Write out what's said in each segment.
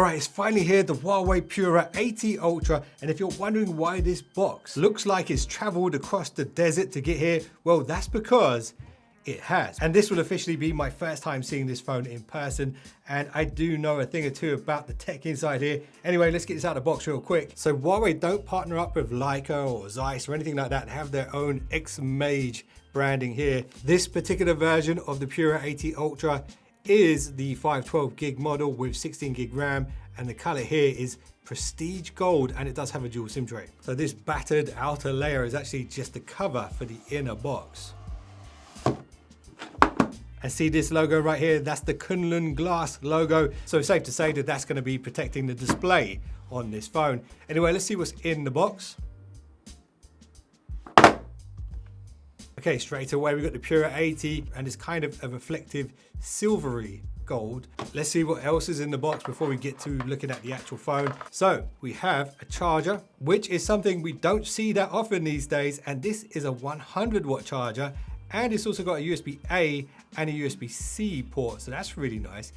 right, it's finally here, the Huawei Pura 80 Ultra. And if you're wondering why this box looks like it's traveled across the desert to get here, well, that's because it has. And this will officially be my first time seeing this phone in person. And I do know a thing or two about the tech inside here. Anyway, let's get this out of the box real quick. So Huawei don't partner up with Leica or Zeiss or anything like that. They have their own X-Mage branding here. This particular version of the Pura 80 Ultra is the 512 gig model with 16 gig RAM, and the color here is prestige gold, and it does have a dual SIM tray. So this battered outer layer is actually just the cover for the inner box. And see this logo right here, that's the Kunlun glass logo. So it's safe to say that that's going to be protecting the display on this phone. Anyway, let's see what's in the box. Okay, straight away we got the Pura 80, and it's kind of a reflective silvery gold. Let's see what else is in the box before we get to looking at the actual phone. So we have a charger, which is something we don't see that often these days, and this is a 100-watt charger, and it's also got a USB-A and a USB-C port, so that's really nice.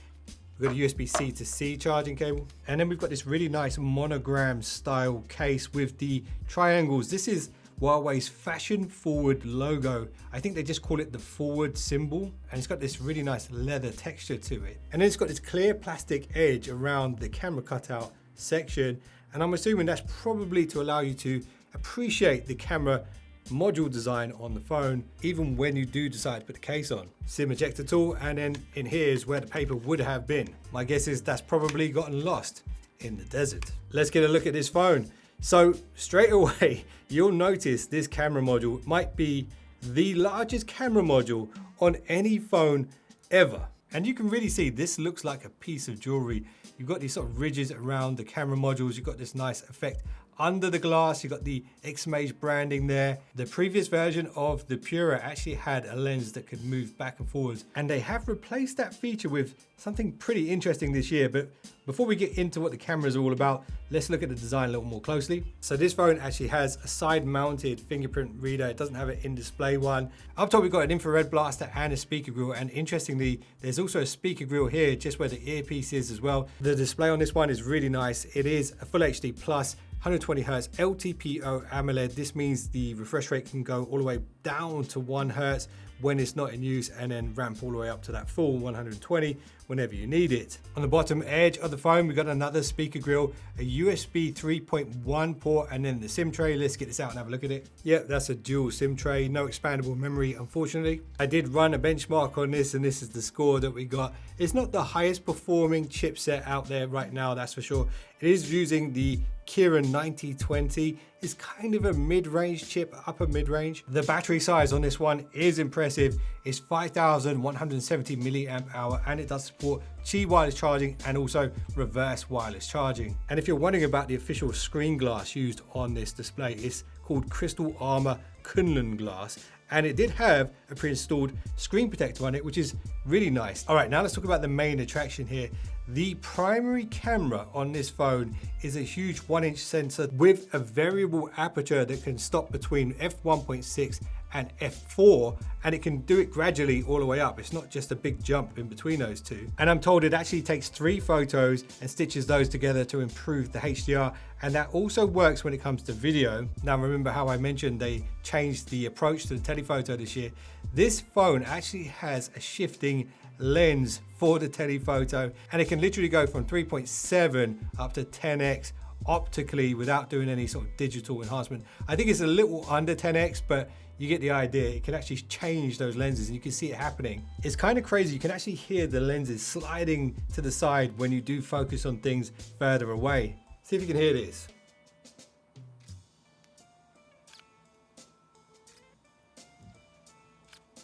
We've got a USB-C to C charging cable, and then we've got this really nice monogram style case with the triangles. This is Huawei's fashion forward logo. I think they just call it the forward symbol, and it's got this really nice leather texture to it. And then it's got this clear plastic edge around the camera cutout section, and I'm assuming that's probably to allow you to appreciate the camera module design on the phone, even when you do decide to put the case on. SIM ejector tool, and then in here is where the paper would have been. My guess is that's probably gotten lost in the desert. Let's get a look at this phone. So straight away, you'll notice this camera module might be the largest camera module on any phone ever. And you can really see this looks like a piece of jewelry. You've got these sort of ridges around the camera modules. You've got this nice effect under the glass. You've got the X-Mage branding there. The previous version of the Pura actually had a lens that could move back and forwards, and they have replaced that feature with something pretty interesting this year. But before we get into what the camera is all about, let's look at the design a little more closely. So this phone actually has a side-mounted fingerprint reader. It doesn't have an in-display one. Up top, we've got an infrared blaster and a speaker grill. And interestingly, there's also a speaker grill here, just where the earpiece is as well. The display on this one is really nice. It is a Full HD Plus 120 Hz LTPO AMOLED. This means the refresh rate can go all the way down to 1 Hz when it's not in use, and then ramp all the way up to that full 120 whenever you need it. On the bottom edge of the phone, we've got another speaker grill, a USB 3.1 port, and then the SIM tray. Let's get this out and have a look at it. Yep, that's a dual SIM tray, no expandable memory, unfortunately. I did run a benchmark on this, and this is the score that we got. It's not the highest performing chipset out there right now, that's for sure. It is using the Kirin 9020. Is kind of a mid-range chip, upper mid-range. The battery size on this one is impressive. It's 5,170 milliamp hour, and it does support Qi wireless charging and also reverse wireless charging. And if you're wondering about the official screen glass used on this display, it's called Crystal Armor Kunlun glass, and it did have a pre-installed screen protector on it, which is really nice. All right, now let's talk about the main attraction here. The primary camera on this phone is a huge 1-inch sensor with a variable aperture that can stop between f1.6 and f4, and it can do it gradually all the way up. It's not just a big jump in between those two. And I'm told it actually takes 3 photos and stitches those together to improve the HDR, and that also works when it comes to video. Now remember how I mentioned they changed the approach to the telephoto this year. This phone actually has a shifting lens for the telephoto, and it can literally go from 3.7 up to 10x optically without doing any sort of digital enhancement. I think it's a little under 10x, but you get the idea. It can actually change those lenses, and you can see it happening. It's kind of crazy. You can actually hear the lenses sliding to the side when you do focus on things further away. See if you can hear this.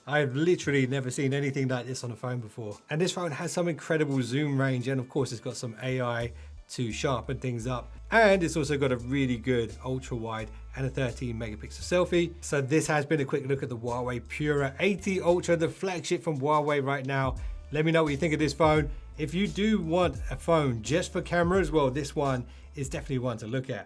I've literally never seen anything like this on a phone before. And this phone has some incredible zoom range, and of course it's got some AI to sharpen things up. And it's also got a really good ultra wide and a 13 megapixel selfie. So this has been a quick look at the Huawei Pura 80 Ultra, the flagship from Huawei right now. Let me know what you think of this phone. If you do want a phone just for cameras, well, this one is definitely one to look at.